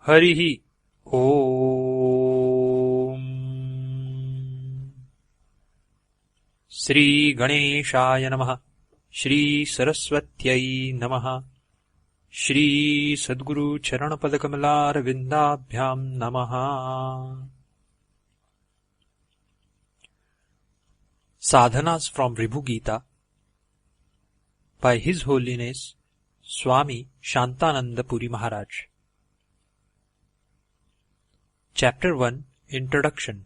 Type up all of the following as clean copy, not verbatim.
Harihi Om. Shri Ganeshaya Namaha, Shri Saraswatyai Namaha, Shri Sadguru Charanapadakamalar Vindabhyam Namaha. Sadhanas from Ribhu Gita by His Holiness Swami Shantananda Puri Maharaj. Chapter 1, Introduction.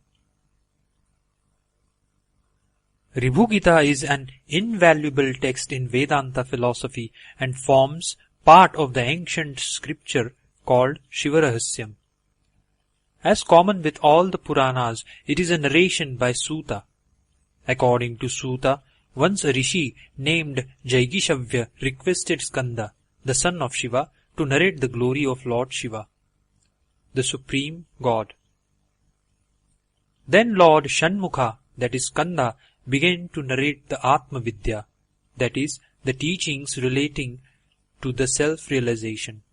Ribhu Gita is an invaluable text in Vedanta philosophy and forms part of the ancient scripture called Shivarahasyam. As common with all the Puranas, it is a narration by Suta. According to Suta, once a rishi named Jaigishavya requested Skanda, the son of Shiva, to narrate the glory of Lord Shiva, the Supreme God. Then Lord Shanmukha, that is Skanda, began to narrate the Atma Vidya, that is, the teachings relating to the self-realization,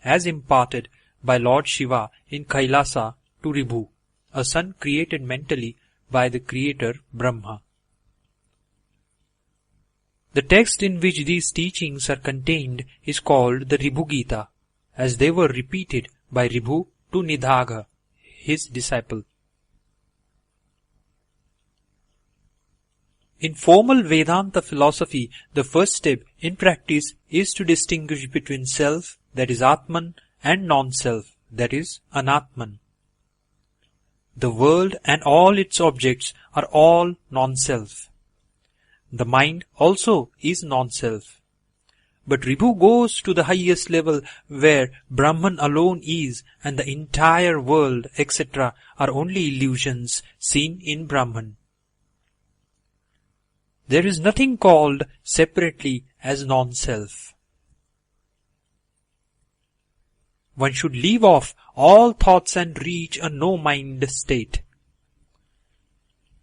as imparted by Lord Shiva in Kailasa to Ribhu, a son created mentally by the creator Brahma. The text in which these teachings are contained is called the Ribhu Gita, as they were repeated by Ribhu to Nidhaga, his disciple. In formal Vedanta philosophy, the first step in practice is to distinguish between self, that is Atman, and non-self, that is Anatman. The world and all its objects are all non-self. The mind also is non-self. But Ribhu goes to the highest level where Brahman alone is and the entire world, etc. are only illusions seen in Brahman. There is nothing called separately as non-self. One should leave off all thoughts and reach a no-mind state.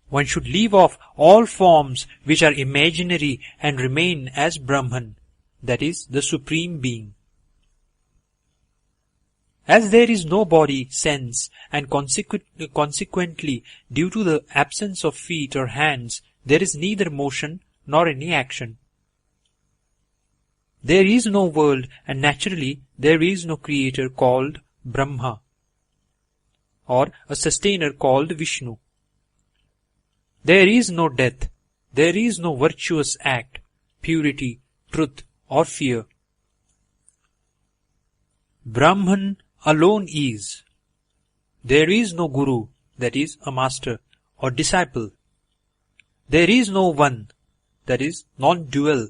One should leave off all forms which are imaginary and remain as Brahman, that is, the Supreme Being. As there is no body, sense, and consequently, due to the absence of feet or hands, there is neither motion nor any action. There is no world, and naturally there is no creator called Brahma, or a sustainer called Vishnu. There is no death, there is no virtuous act, purity, truth, or fear. Brahman alone is. There is no guru, that is, a master, or disciple. There is no one, that is, non-dual,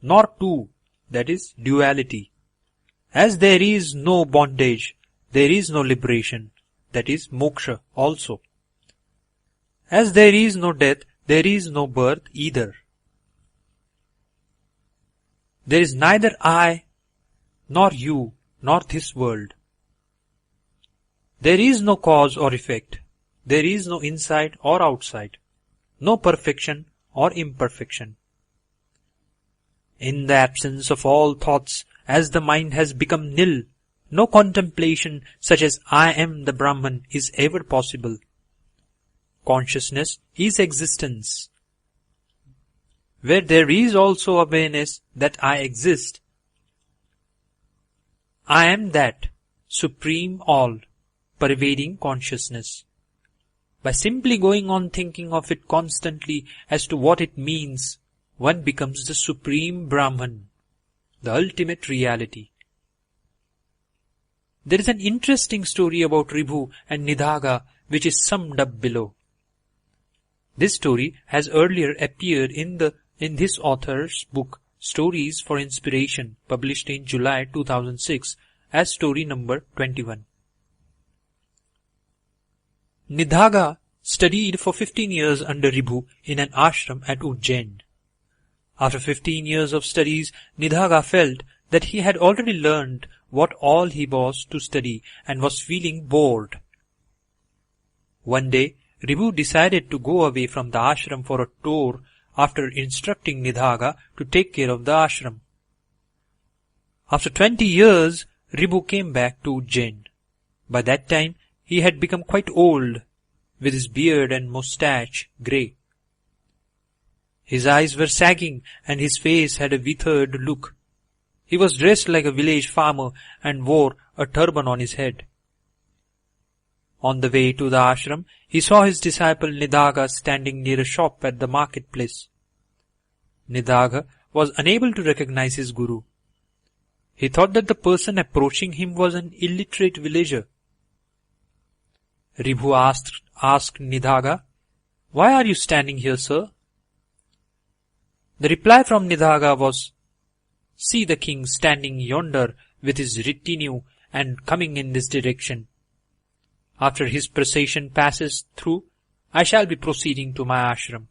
nor two, that is, duality. As there is no bondage, there is no liberation, that is, moksha also. As there is no death, there is no birth either. There is neither I, nor you, nor this world. There is no cause or effect. There is no inside or outside. No perfection or imperfection. In the absence of all thoughts, as the mind has become nil, no contemplation such as I am the Brahman is ever possible. Consciousness is existence. Where there is also awareness that I exist. I am that supreme all, pervading consciousness. By simply going on thinking of it constantly as to what it means, one becomes the Supreme Brahman, the ultimate reality. There is an interesting story about Ribhu and Nidhaga which is summed up below. This story has earlier appeared in this author's book, Stories for Inspiration, published in July 2006 as story number 21. Nidhaga studied for 15 years under Ribhu in an ashram at Ujjain. After 15 years of studies, Nidhaga felt that he had already learned what all he was to study and was feeling bored. One day, Ribhu decided to go away from the ashram for a tour after instructing Nidhaga to take care of the ashram. After 20 years, Ribhu came back to Ujjain. By that time he had become quite old, with his beard and moustache grey. His eyes were sagging and his face had a withered look. He was dressed like a village farmer and wore a turban on his head. On the way to the ashram, he saw his disciple Nidagha standing near a shop at the marketplace. Nidagha was unable to recognize his guru. He thought that the person approaching him was an illiterate villager. Ribhu asked Nidagha, "Why are you standing here, sir?" The reply from Nidagha was, "See the king standing yonder with his retinue and coming in this direction. After his procession passes through, I shall be proceeding to my ashram."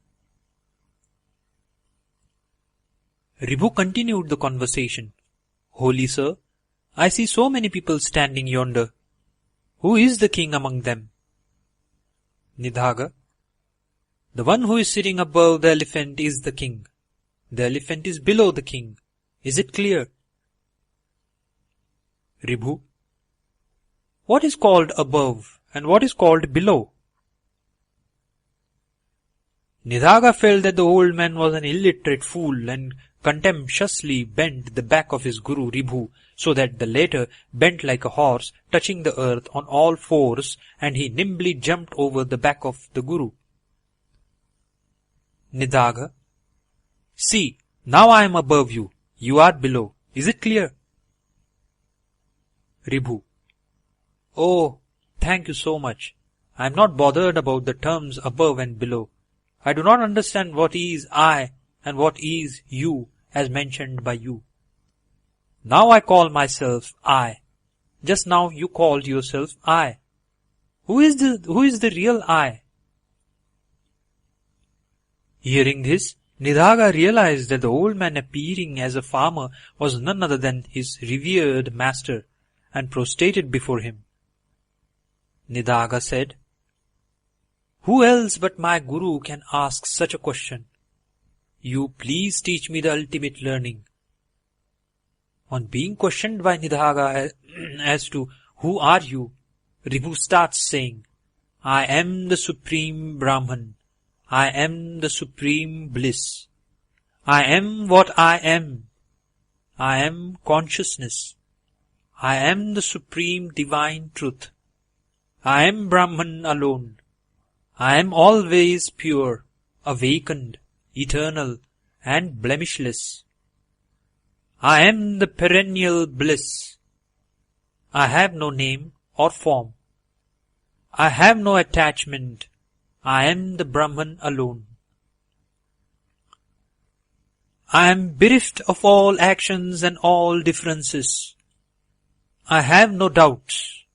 Ribhu continued the conversation. "Holy sir, I see so many people standing yonder. Who is the king among them?" Nidagha, "The one who is sitting above the elephant is the king. The elephant is below the king. Is it clear?" Ribhu, "What is called above and what is called below?" Nidagha felt that the old man was an illiterate fool and contemptuously bent the back of his guru Ribhu so that the latter bent like a horse, touching the earth on all fours, and he nimbly jumped over the back of the guru. Nidagha, "See, now I am above you, you are below. Is it clear?" Ribhu, "Oh, thank you so much. I am not bothered about the terms above and below. I do not understand what is I and what is you as mentioned by you. Now I call myself I. Just now you called yourself I. Who is the real I?" Hearing this, Nidagha realized that the old man appearing as a farmer was none other than his revered master, and prostrated before him. Nidagha said, "Who else but my guru can ask such a question? You please teach me the ultimate learning." On being questioned by Nidagha as to "Who are you?" Ribhu starts saying, "I am the Supreme Brahman. I am the Supreme Bliss. I am what I am. I am consciousness. I am the Supreme Divine Truth. I am Brahman alone. I am always pure, awakened, eternal, and blemishless. I am the perennial bliss. I have no name or form. I have no attachment. I am the Brahman alone. I am bereft of all actions and all differences. I have no doubts.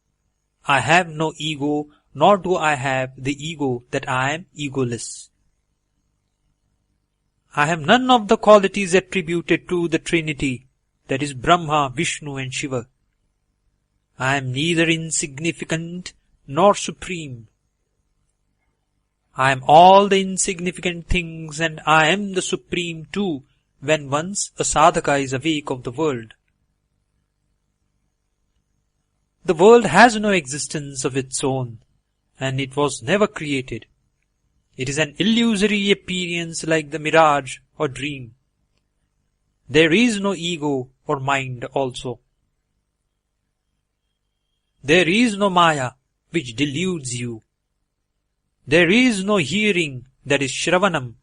I have no ego, nor do I have the ego that I am egoless. I have none of the qualities attributed to the Trinity, that is Brahma, Vishnu and Shiva. I am neither insignificant nor supreme. I am all the insignificant things, and I am the supreme too when once a sadhaka is awake of the world. The world has no existence of its own, and it was never created. It is an illusory appearance like the mirage or dream. There is no ego or mind also. There is no maya which deludes you. There is no hearing, that is Shravanam,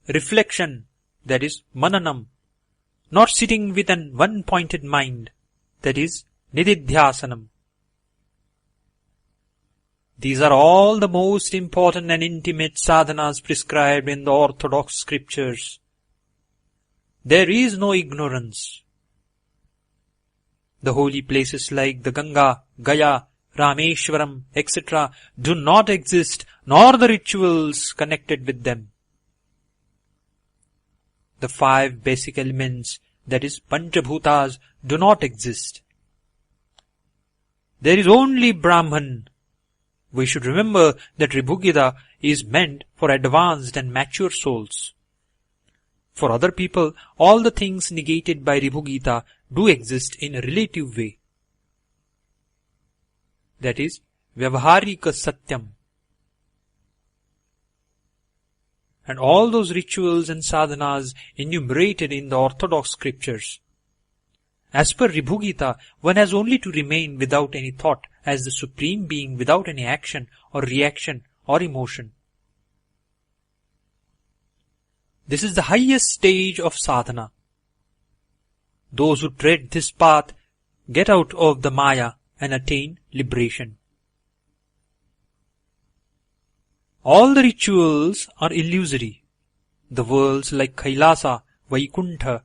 reflection, that is Mananam, nor sitting with an one-pointed mind, that is Nididhyasanam. These are all the most important and intimate sadhanas prescribed in the orthodox scriptures. There is no ignorance. The holy places like the Ganga, Gaya, Rameshwaram, etc. do not exist, nor the rituals connected with them. The 5 basic elements, that is Panchabhutas, do not exist. There is only Brahman. We should remember that Ribhu Gita is meant for advanced and mature souls. For other people, all the things negated by Ribhu Gita do exist in a relative way. that is Vyavaharika Satyam. And all those rituals and sadhanas enumerated in the orthodox scriptures. As per Ribhu Gita, one has only to remain without any thought as the Supreme Being without any action or reaction or emotion. This is the highest stage of sadhana. Those who tread this path get out of the Maya and attain liberation. All the rituals are illusory. The worlds like Kailasa, Vaikuntha,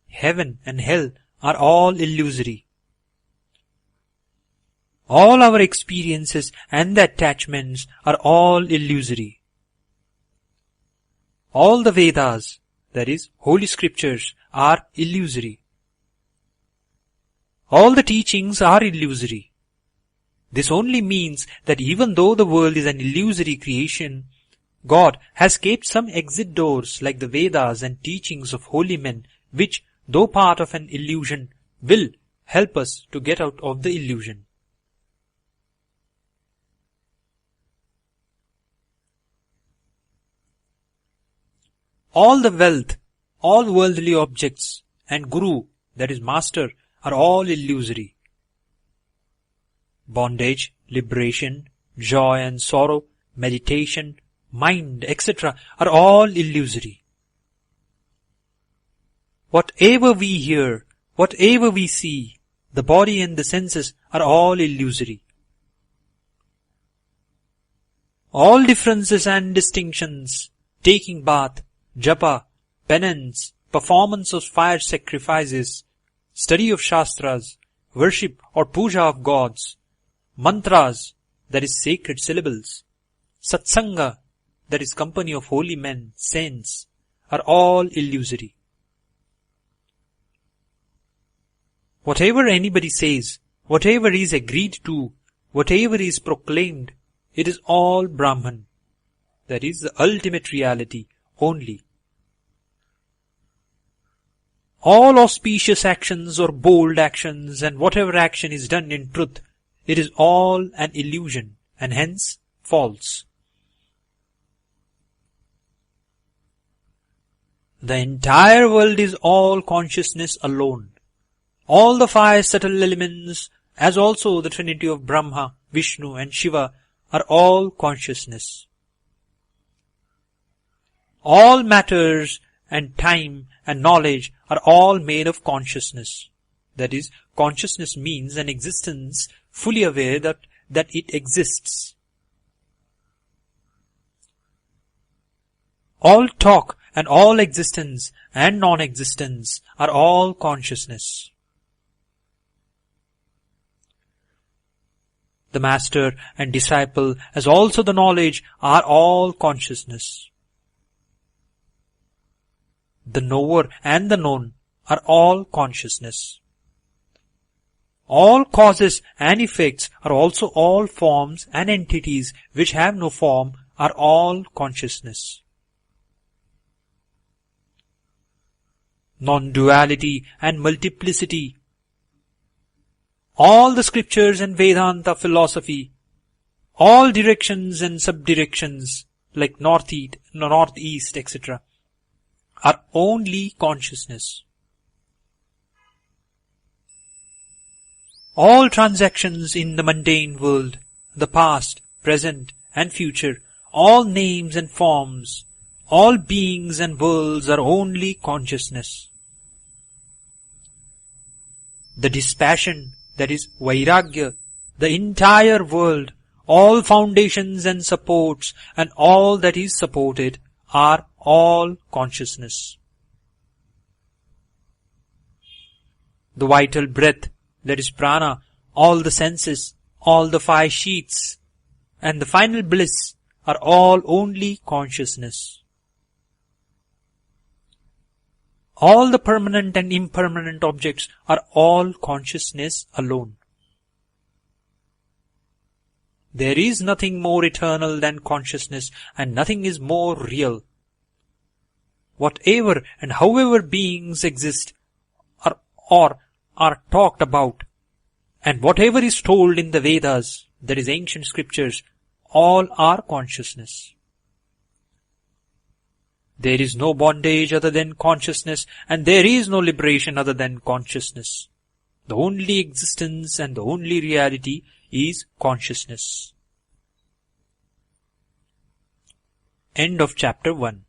heaven and hell are all illusory. All our experiences and the attachments are all illusory. All the Vedas, that is, holy scriptures, are illusory. All the teachings are illusory. This only means that even though the world is an illusory creation, God has kept some exit doors like the Vedas and teachings of holy men, which, though part of an illusion, will help us to get out of the illusion. All the wealth, all worldly objects, and Guru, that is Master, are all illusory. Bondage, liberation, joy and sorrow, meditation, mind, etc. are all illusory. Whatever we hear, whatever we see, the body and the senses are all illusory. All differences and distinctions, taking bath, japa, penance, performance of fire sacrifices, study of shastras, worship or puja of gods, mantras, that is sacred syllables, satsanga, that is company of holy men, saints, are all illusory. Whatever anybody says, whatever is agreed to, whatever is proclaimed, it is all Brahman, that is the ultimate reality only. All auspicious actions or bold actions and whatever action is done in truth, it is all an illusion and hence false. The entire world is all consciousness alone. All the five subtle elements, as also the trinity of Brahma, Vishnu and Shiva, are all consciousness. All matters and time and knowledge are all made of consciousness. That is, consciousness means an existence fully aware that it exists. All talk and all existence and non-existence are all consciousness. The master and disciple, as also the knowledge, are all consciousness. The knower and the known are all consciousness. All causes and effects are also all forms and entities which have no form are all consciousness. Non-duality and multiplicity. All the scriptures and Vedanta philosophy, all directions and subdirections like northeast, etc. are only consciousness. All transactions in the mundane world, the past, present and future, all names and forms, all beings and worlds are only consciousness. The dispassion, that is Vairagya, the entire world, all foundations and supports and all that is supported are all consciousness. The vital breath, that is prana, all the senses, all the five sheaths, and the final bliss are all only consciousness. All the permanent and impermanent objects are all consciousness alone. There is nothing more eternal than consciousness, and nothing is more real. Whatever and however beings exist are talked about, and whatever is told in the Vedas, that is ancient scriptures, all are consciousness. There is no bondage other than consciousness, and there is no liberation other than consciousness. The only existence and the only reality is consciousness. End of chapter 1.